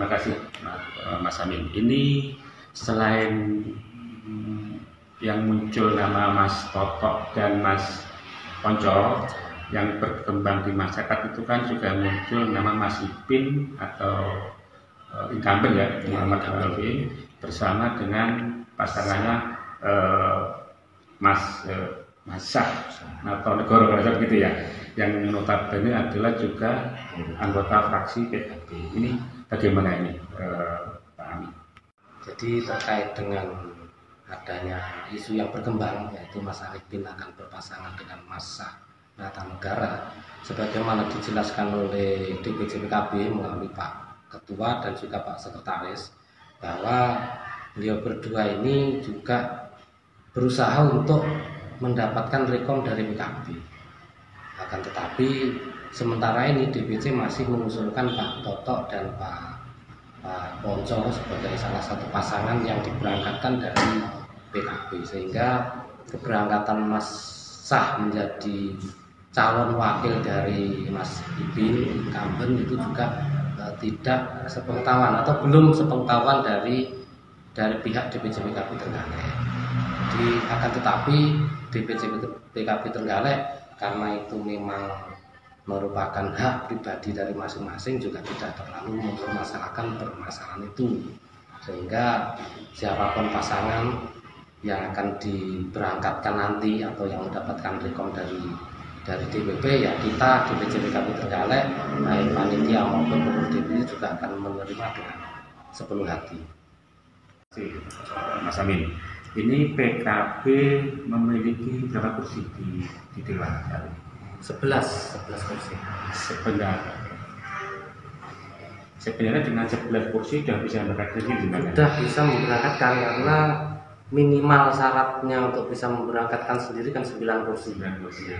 terima kasih Mas Amin. Ini selain yang muncul nama Mas Toto dan Mas Ponco yang berkembang di masyarakat, itu kan juga muncul nama Mas Ipin atau incumbent ya, Muhammad Abdul bersama dengan pasangannya Mas Syah atau Negoro gitu ya, yang notabene adalah juga anggota fraksi PKB. Ini bagaimana ini Pak Amin? Jadi terkait dengan adanya isu yang berkembang, yaitu Mas Arifin akan berpasangan dengan Mas Syah Negara, sebagaimana dijelaskan oleh DPC PKB melalui Pak Ketua dan juga Pak Sekretaris, bahwa beliau berdua ini juga berusaha untuk mendapatkan rekom dari PKB. Akan tetapi sementara ini DPC masih mengusulkan Pak Toto dan Pak Ponco sebagai salah satu pasangan yang diberangkatkan dari PKB, sehingga keberangkatan Mas Syah menjadi calon wakil dari Mas Ipin incumbent itu juga tidak sepengetahuan atau belum sepengetahuan dari pihak DPC PKB Trenggalek. Jadi akan tetapi DPC PKB Trenggalek, karena itu memang merupakan hak pribadi dari masing-masing, juga tidak terlalu mempermasalahkan permasalahan itu, sehingga siapapun pasangan yang akan diberangkatkan nanti atau yang mendapatkan rekom dari DPP, ya kita DPC PKB Trenggalek, baik panitia maupun pengurus DPC juga akan menerima dengan sepenuh hati. Mas Amin, ini PKB memiliki berapa kursi di Dewan? 11 kursi. Sebenarnya dengan 11 kursi sudah bisa berangkatkan di mana? Sudah bisa memberangkatkan, karena minimal syaratnya untuk bisa memberangkatkan sendiri kan 9 kursi. 9 kursi.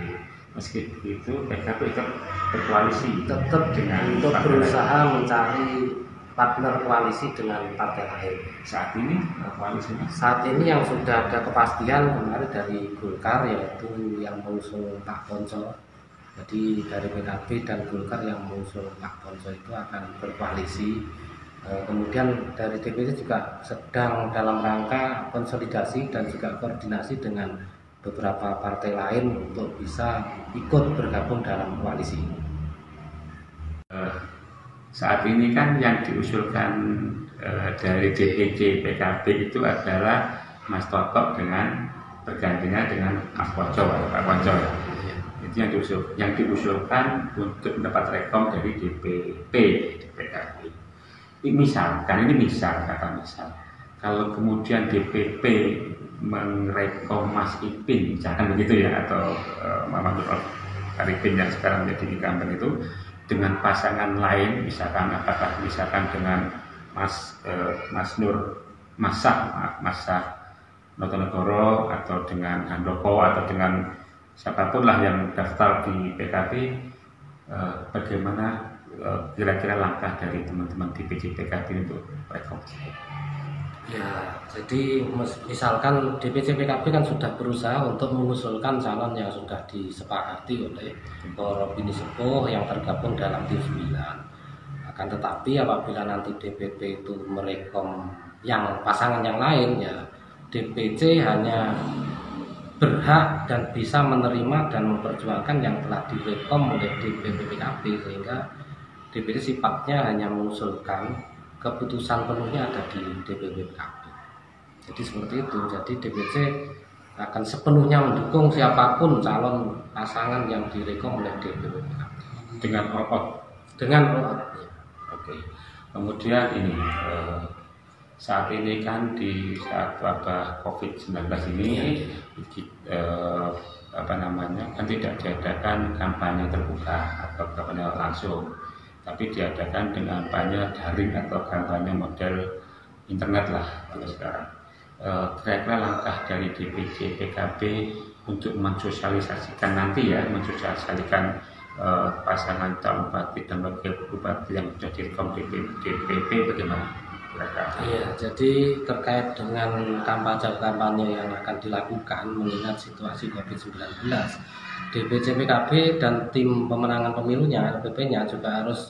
Meski begitu PKB tetap berkoalisi, tetap dengan untuk berusaha mencari partner koalisi dengan partai lain. Saat ini koalisinya? Saat ini yang sudah ada kepastian kemarin dari Golkar, yaitu yang mengusung Pak Ponco. Jadi dari PKB dan Golkar yang mengusung Pak Ponco itu akan berkoalisi. Kemudian dari DPC juga sedang dalam rangka konsolidasi dan juga koordinasi dengan beberapa partai lain untuk bisa ikut bergabung dalam koalisi. Saat ini kan yang diusulkan dari DPC PKB itu adalah Mas Toto dengan bergantinya dengan Mas Ponco atau Pak Ponco ya. Itu yang diusulkan untuk mendapat rekom dari DPP di PKB. Misal kalau kemudian DPP merekom Mas Ipin, misalkan begitu ya, atau Muhammad Arifin yang sekarang menjadi incumbent itu dengan pasangan lain, misalkan dengan Mas Syah Notonegoro atau dengan Handoko atau dengan siapapun lah yang daftar di PKB, bagaimana kira-kira langkah dari teman-teman DPC PKB untuk rekom? Ya, jadi misalkan DPC PKB kan sudah berusaha untuk mengusulkan calon yang sudah disepakati oleh para bini sepuh yang tergabung dalam tim 9. Akan tetapi apabila nanti DPP itu merekom yang pasangan yang lain, ya DPC hanya berhak dan bisa menerima dan memperjuangkan yang telah direkom oleh DPP PKB, sehingga DPC sifatnya hanya mengusulkan, keputusan penuhnya ada di DPP PKB. Jadi seperti itu. Jadi DPC akan sepenuhnya mendukung siapapun calon pasangan yang direkom oleh DPP PKB. Dengan all-out. Dengan all-out. Oke. Kemudian ini saat ini kan di saat wabah COVID-19 ini kan tidak diadakan kampanye terbuka atau kampanye langsung, tapi diadakan dengan kampanye daring atau kampanye model internet lah kalau sekarang. Kira-kira langkah dari DPC PKB untuk mensosialisasikan pasangan calon bupati dan wakil bupati yang sudah direkom DPP bagaimana? Iya, jadi terkait dengan kampanye yang akan dilakukan mengingat situasi COVID-19, DPC PKB dan tim pemenangan pemilunya, LPP-nya juga harus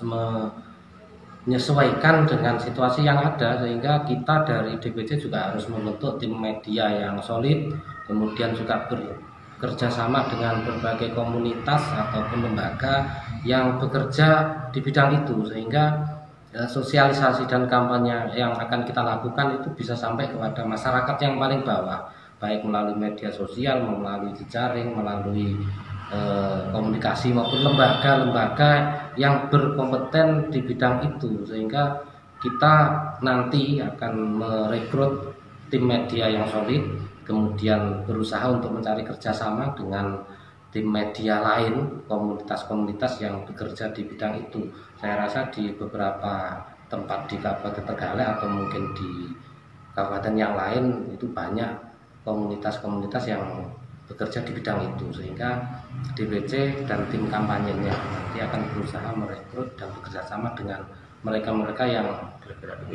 menyesuaikan dengan situasi yang ada, sehingga kita dari DPC juga harus membentuk tim media yang solid, kemudian juga bekerja sama dengan berbagai komunitas ataupun lembaga yang bekerja di bidang itu, sehingga sosialisasi dan kampanye yang akan kita lakukan itu bisa sampai kepada masyarakat yang paling bawah, baik melalui media sosial, melalui jejaring, melalui komunikasi maupun lembaga-lembaga yang berkompeten di bidang itu, sehingga kita nanti akan merekrut tim media yang solid, kemudian berusaha untuk mencari kerjasama dengan tim media lain, komunitas-komunitas yang bekerja di bidang itu. Saya rasa di beberapa tempat di Kabupaten Trenggalek atau mungkin di kabupaten yang lain itu banyak komunitas-komunitas yang bekerja di bidang itu, sehingga DPC dan tim kampanyenya nanti akan berusaha merekrut dan bekerja sama dengan mereka-mereka yang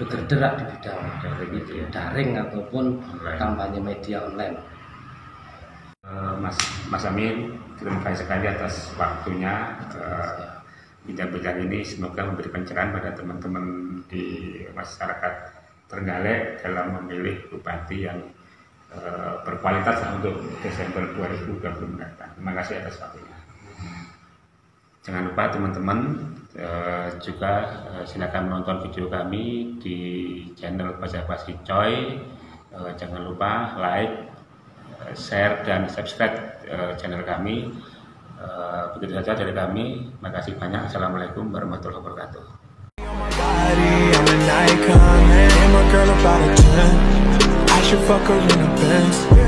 bergerak di bidang daring ataupun kampanye media online. Mas Amin, terima kasih sekali atas waktunya. Bincang-bincang ini semoga memberi pencerahan pada teman-teman di masyarakat Trenggalek dalam memilih bupati yang berkualitas untuk Desember 2020 mendatang. Terima kasih atas waktunya. Jangan lupa teman-teman juga silakan menonton video kami di channel Basa-Basi Coy. Jangan lupa like, share dan subscribe channel kami. Begitu saja dari kami. Terima kasih banyak. Assalamualaikum warahmatullahi wabarakatuh. I should fuck her in a Benz.